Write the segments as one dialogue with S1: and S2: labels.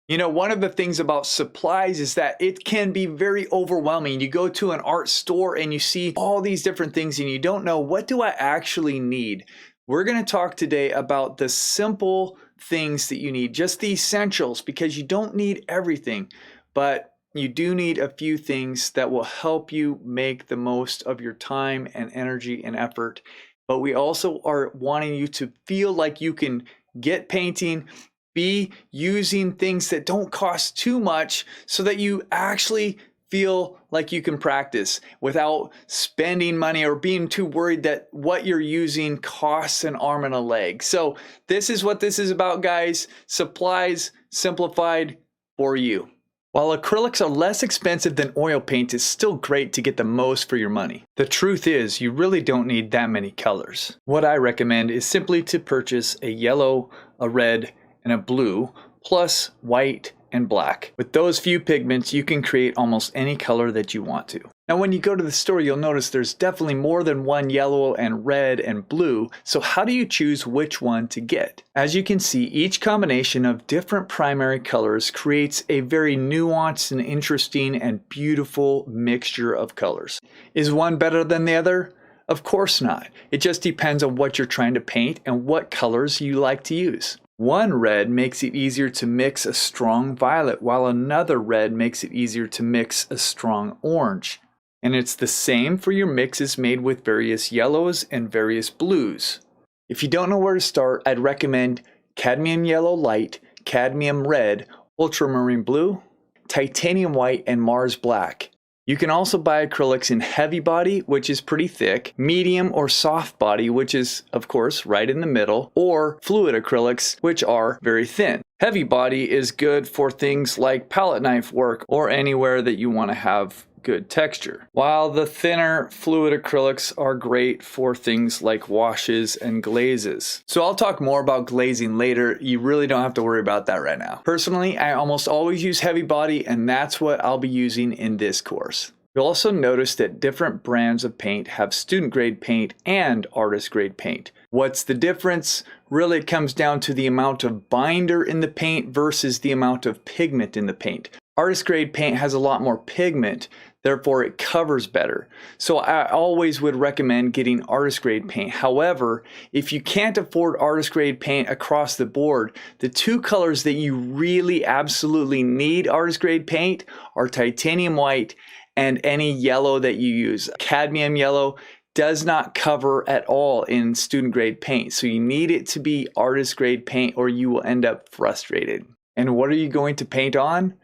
S1: You know, one of the things about supplies is that it can be very overwhelming. You go to an art store and you see all these different things and you don't know, what do I actually need? We're going to talk today about the simple things that you need, just the essentials, because you don't need everything, but you do need a few things that will help you make the most of your time and energy and effort. But we also are wanting you to feel like you can get painting, be using things that don't cost too much so that you actually feel like you can practice without spending money or being too worried that what you're using costs an arm and a leg. So this is what this is about, guys. Supplies simplified for you. While acrylics are less expensive than oil paint, it's still great to get the most for your money. The truth is, you really don't need that many colors. What I recommend is simply to purchase a yellow, a red, and a blue, plus white and black. With those few pigments, you can create almost any color that you want to. Now, when you go to the store, you'll notice there's definitely more than one yellow and red and blue. So how do you choose which one to get? As you can see, each combination of different primary colors creates a very nuanced and interesting and beautiful mixture of colors. Is one better than the other? Of course not. It just depends on what you're trying to paint and what colors you like to use. One red makes it easier to mix a strong violet, while another red makes it easier to mix a strong orange. And it's the same for your mixes made with various yellows and various blues. If you don't know where to start, I'd recommend cadmium yellow light, cadmium red, ultramarine blue, titanium white, and Mars black. You can also buy acrylics in heavy body, which is pretty thick, medium or soft body, which is, of course, right in the middle, or fluid acrylics, which are very thin. Heavy body is good for things like palette knife work or anywhere that you want to have good texture, while the thinner fluid acrylics are great for things like washes and glazes. So I'll talk more about glazing later. You really don't have to worry about that right now. Personally, I almost always use heavy body, and that's what I'll be using in this course. You'll also notice that different brands of paint have student grade paint and artist grade paint. What's the difference? Really, it comes down to the amount of binder in the paint versus the amount of pigment in the paint. Artist grade paint has a lot more pigment, therefore it covers better. So I always would recommend getting artist grade paint. However, if you can't afford artist grade paint across the board, the two colors that you really absolutely need artist grade paint are titanium white and any yellow that you use. Cadmium yellow does not cover at all in student grade paint. So you need it to be artist grade paint or you will end up frustrated. And what are you going to paint on?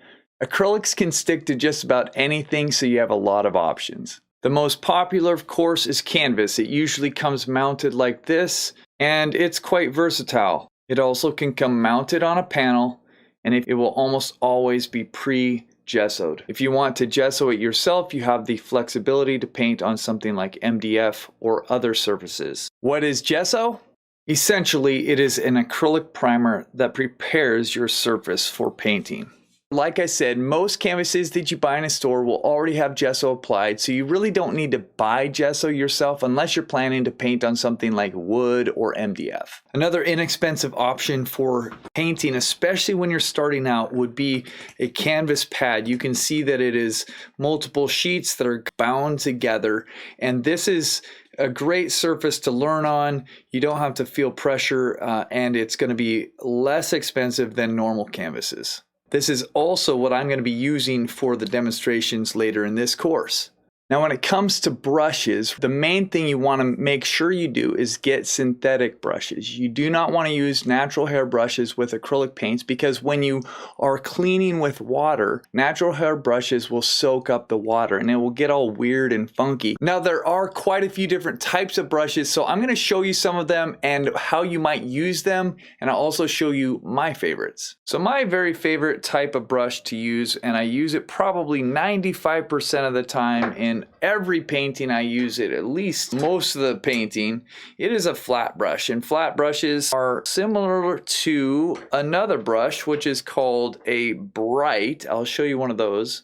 S1: Acrylics can stick to just about anything, so you have a lot of options. The most popular, of course, is canvas. It usually comes mounted like this, and it's quite versatile. It also can come mounted on a panel, and it will almost always be pre-gessoed. If you want to gesso it yourself, you have the flexibility to paint on something like MDF or other surfaces. What is gesso? Essentially, it is an acrylic primer that prepares your surface for painting. Like I said, most canvases that you buy in a store will already have gesso applied, so you really don't need to buy gesso yourself unless you're planning to paint on something like wood or MDF. Another inexpensive option for painting, especially when you're starting out, would be a canvas pad. You can see that it is multiple sheets that are bound together, and this is a great surface to learn on. You don't have to feel pressure, and it's going to be less expensive than normal canvases. This is also what I'm going to be using for the demonstrations later in this course. Now, when it comes to brushes, the main thing you want to make sure you do is get synthetic brushes. You do not want to use natural hair brushes with acrylic paints because when you are cleaning with water, natural hair brushes will soak up the water and it will get all weird and funky. Now, there are quite a few different types of brushes, so I'm going to show you some of them and how you might use them, and I'll also show you my favorites. So my very favorite type of brush to use, and I use it probably 95% of the time in every painting I use it, at least most of the painting, it is a flat brush. And flat brushes are similar to another brush, which is called a bright. I'll show you one of those.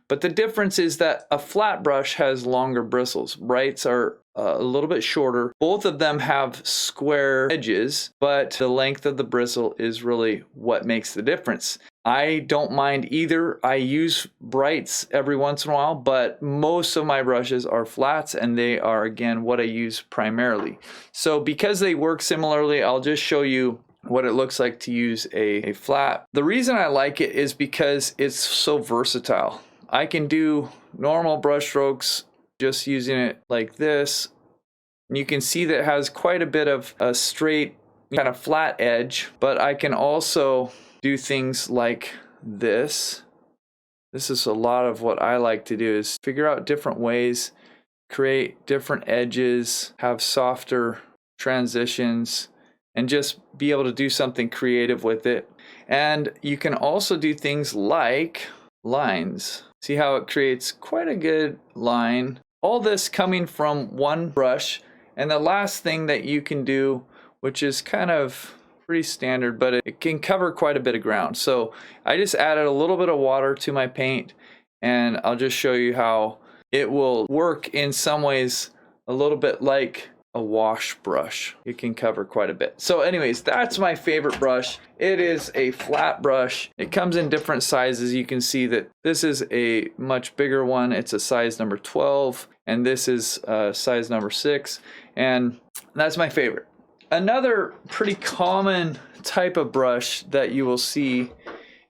S1: But the difference is that a flat brush has longer bristles. Brights are a little bit shorter. Both of them have square edges, but the length of the bristle is really what makes the difference. I don't mind either. I use brights every once in a while, but most of my brushes are flats, and they are, again, what I use primarily. So because they work similarly, I'll just show you what it looks like to use a flat. The reason I like it is because it's so versatile. I can do normal brush strokes just using it like this. And you can see that it has quite a bit of a straight kind of flat edge, but I can also do things like this. This is a lot of what I like to do, is figure out different ways, create different edges, have softer transitions, and just be able to do something creative with it. And you can also do things like lines. See how it creates quite a good line. All this coming from one brush. And the last thing that you can do, which is kind of pretty standard, but it can cover quite a bit of ground. So I just added a little bit of water to my paint, and I'll just show you how it will work in some ways a little bit like a wash brush. It can cover quite a bit. So anyways, that's my favorite brush. It is a flat brush. It comes in different sizes. You can see that this is a much bigger one. It's a size number 12, and this is size number 6, and that's my favorite. Another pretty common type of brush that you will see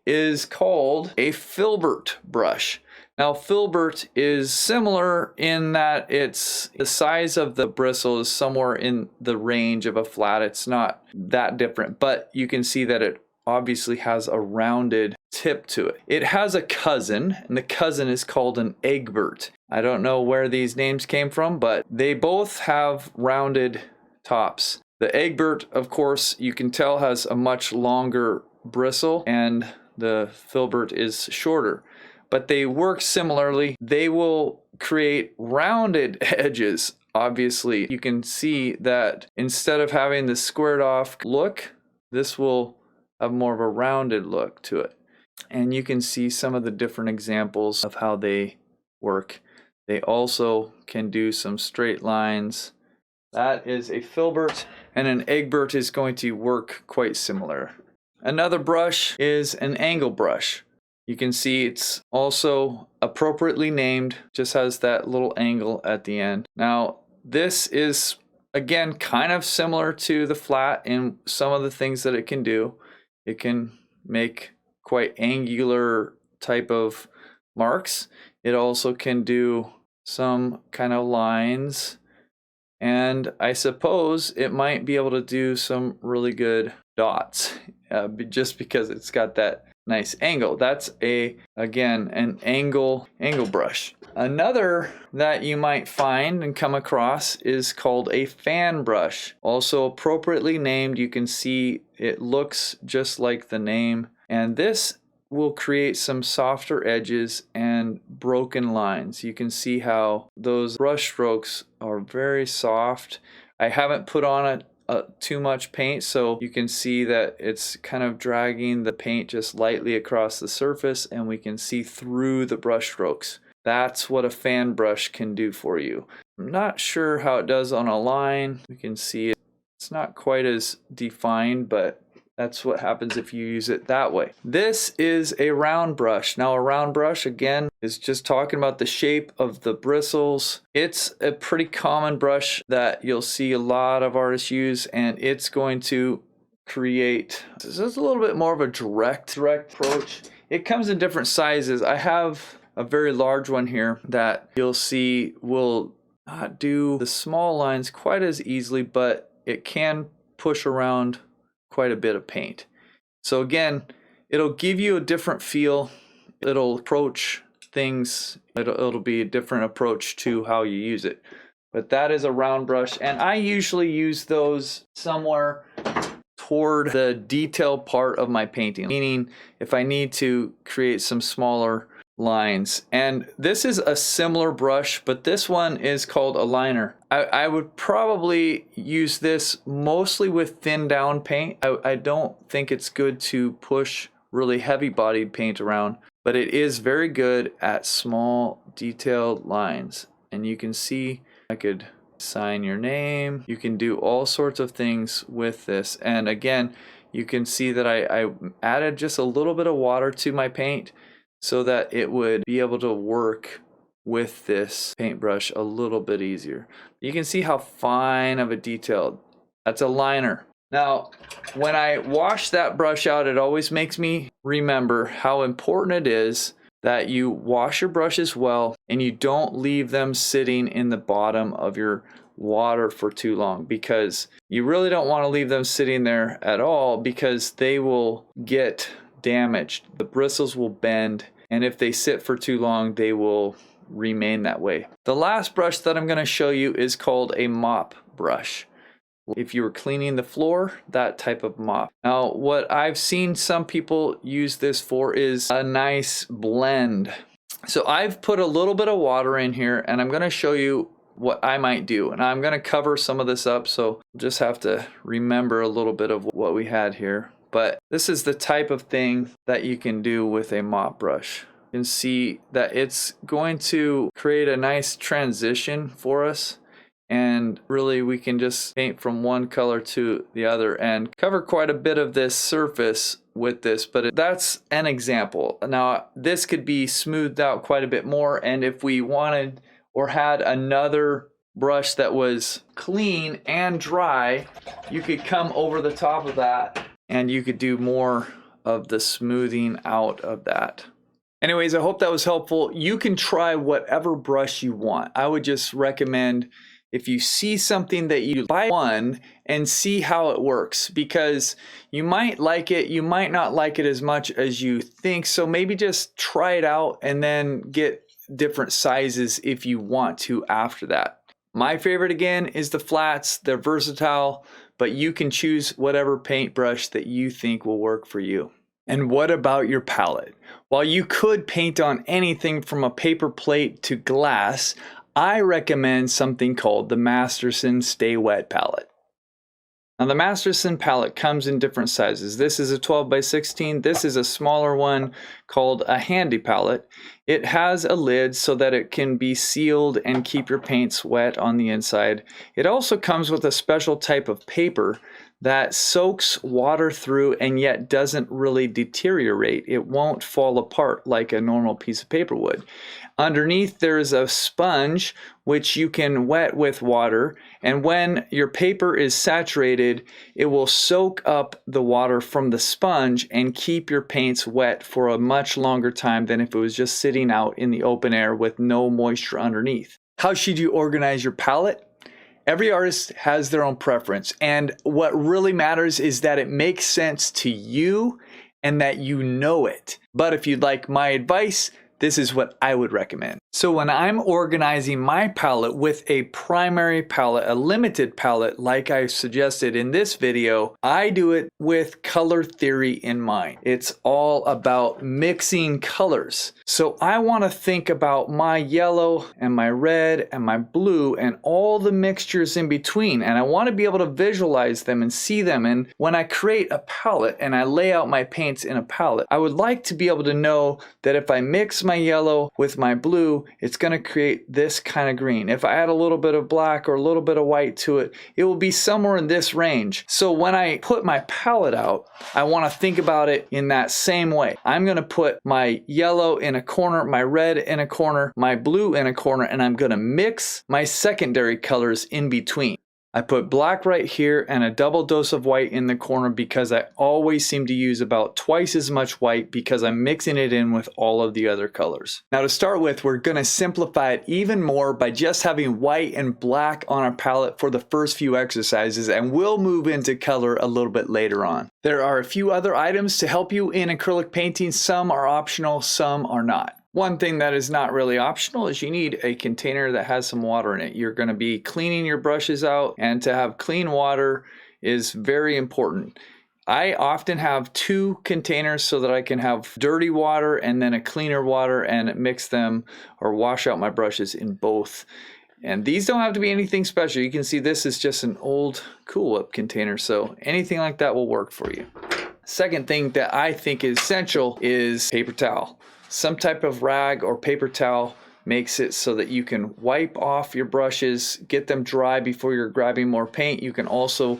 S1: is called a Filbert brush. Now, Filbert is similar in that it's the size of the bristle is somewhere in the range of a flat. It's not that different, but you can see that it obviously has a rounded tip to it. It has a cousin, and the cousin is called an Egbert. I don't know where these names came from, but they both have rounded tops. The Egbert, of course, you can tell has a much longer bristle, and the Filbert is shorter. But they work similarly. They will create rounded edges. Obviously, you can see that instead of having the squared off look, this will have more of a rounded look to it. And you can see some of the different examples of how they work. They also can do some straight lines. That is a Filbert, and an Egbert is going to work quite similar. Another brush is an angle brush. You can see it's also appropriately named, just has that little angle at the end. Now, this is, again, kind of similar to the flat in some of the things that it can do. It can make quite angular type of marks. It also can do some kind of lines. And I suppose it might be able to do some really good dots, just because it's got that nice angle. That's again an angle brush. Another that you might find and come across is called a fan brush. Also appropriately named. You can see it looks just like the name, and this will create some softer edges and broken lines. You can see how those brush strokes are very soft. I haven't put on too much paint, so you can see that it's kind of dragging the paint just lightly across the surface, and we can see through the brush strokes. That's what a fan brush can do for you. I'm not sure how it does on a line. We can see it's not quite as defined, but that's what happens if you use it that way. This is a round brush. Now, a round brush, again, is just talking about the shape of the bristles. It's a pretty common brush that you'll see a lot of artists use, and it's going to create, this is a little bit more of a direct approach. It comes in different sizes. I have a very large one here that you'll see will not do the small lines quite as easily, but it can push around quite a bit of paint. So again, it'll give you a different feel. It'll approach things. It'll be a different approach to how you use it. But that is a round brush, and I usually use those somewhere toward the detail part of my painting, meaning if I need to create some smaller lines. And this is a similar brush, but this one is called a liner. I would probably use this mostly with thin down paint. I don't think it's good to push really heavy bodied paint around, but it is very good at small detailed lines. And you can see I could sign your name. You can do all sorts of things with this. And again, you can see that I added just a little bit of water to my paint so that it would be able to work with this paintbrush a little bit easier. You can see how fine of a detail. That's a liner. Now, when I wash that brush out, it always makes me remember how important it is that you wash your brushes well and you don't leave them sitting in the bottom of your water for too long, because you really don't want to leave them sitting there at all, because they will get damaged. The bristles will bend, and if they sit for too long, they will remain that way. The last brush that I'm going to show you is called a mop brush. If you were cleaning the floor, that type of mop. Now, what I've seen some people use this for is a nice blend. So I've put a little bit of water in here, and I'm going to show you what I might do. And I'm going to cover some of this up, so just have to remember a little bit of what we had here. But this is the type of thing that you can do with a mop brush. You can see that it's going to create a nice transition for us. And really, we can just paint from one color to the other and cover quite a bit of this surface with this, but that's an example. Now, this could be smoothed out quite a bit more, and if we wanted or had another brush that was clean and dry, you could come over the top of that and you could do more of the smoothing out of that. Anyways, I hope that was helpful. You can try whatever brush you want. I would just recommend, if you see something that you buy one and see how it works, because you might like it, you might not like it as much as you think. So maybe just try it out and then get different sizes if you want to after that. My favorite, again, is the flats. They're versatile, but you can choose whatever paintbrush that you think will work for you. And what about your palette? While you could paint on anything from a paper plate to glass, I recommend something called the Masterson Sta-Wet Palette. Now, the Masterson palette comes in different sizes. This is a 12 by 16. This is a smaller one called a handy palette. It has a lid so that it can be sealed and keep your paints wet on the inside. It also comes with a special type of paper that soaks water through and yet doesn't really deteriorate. It won't fall apart like a normal piece of paper would. Underneath, there is a sponge which you can wet with water, and when your paper is saturated, it will soak up the water from the sponge and keep your paints wet for a much longer time than if it was just sitting out in the open air with no moisture underneath. How should you organize your palette? Every artist has their own preference, and what really matters is that it makes sense to you and that you know it. But if you'd like my advice, this is what I would recommend. So when I'm organizing my palette with a primary palette, a limited palette like I suggested in this video, I do it with color theory in mind. It's all about mixing colors. So I want to think about my yellow and my red and my blue and all the mixtures in between, and I want to be able to visualize them and see them. And when I create a palette and I lay out my paints in a palette, I would like to be able to know that if I mix my yellow with my blue, it's going to create this kind of green. If I add a little bit of black or a little bit of white to it, it will be somewhere in this range. So when I put my palette out, I want to think about it in that same way. I'm going to put my yellow in a corner, my red in a corner, my blue in a corner, and I'm going to mix my secondary colors in between. I put black right here and a double dose of white in the corner because I always seem to use about twice as much white because I'm mixing it in with all of the other colors. Now to start with, we're going to simplify it even more by just having white and black on our palette for the first few exercises, and we'll move into color a little bit later on. There are a few other items to help you in acrylic painting. Some are optional, some are not. One thing that is not really optional is you need a container that has some water in it. You're going to be cleaning your brushes out, and to have clean water is very important. I often have two containers so that I can have dirty water and then a cleaner water and mix them or wash out my brushes in both. And these don't have to be anything special. You can see this is just an old Cool Whip container, so anything like that will work for you. Second thing that I think is essential is paper towel. Some type of rag or paper towel makes it so that you can wipe off your brushes, get them dry before you're grabbing more paint. You can also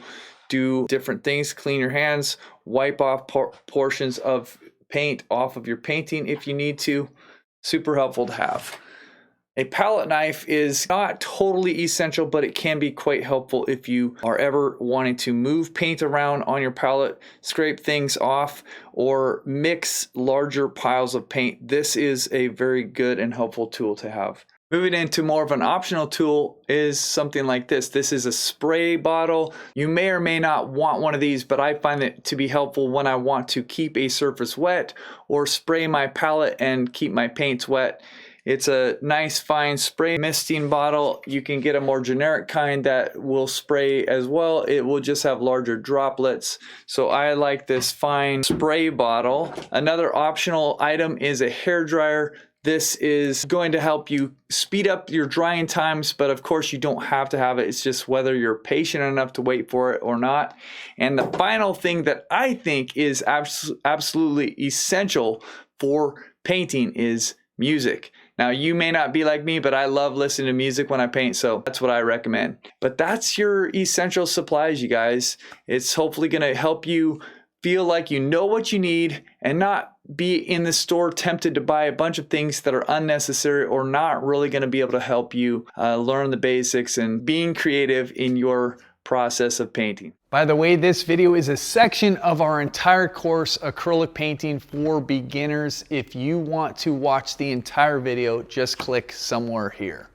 S1: do different things, clean your hands, wipe off portions of paint off of your painting if you need to. Super helpful to have. A palette knife is not totally essential, but it can be quite helpful if you are ever wanting to move paint around on your palette, scrape things off, or mix larger piles of paint. This is a very good and helpful tool to have. Moving into more of an optional tool is something like this. This is a spray bottle. You may or may not want one of these, but I find it to be helpful when I want to keep a surface wet or spray my palette and keep my paints wet. It's a nice fine spray misting bottle. You can get a more generic kind that will spray as well. It will just have larger droplets. So I like this fine spray bottle. Another optional item is a hair dryer. This is going to help you speed up your drying times, but of course you don't have to have it. It's just whether you're patient enough to wait for it or not. And the final thing that I think is absolutely essential for painting is music. Now, you may not be like me, but I love listening to music when I paint, so that's what I recommend. But that's your essential supplies, you guys. It's hopefully going to help you feel like you know what you need and not be in the store tempted to buy a bunch of things that are unnecessary or not really going to be able to help you learn the basics and being creative in your process of painting. By the way, this video is a section of our entire course, Acrylic Painting for Beginners. If you want to watch the entire video, just click somewhere here.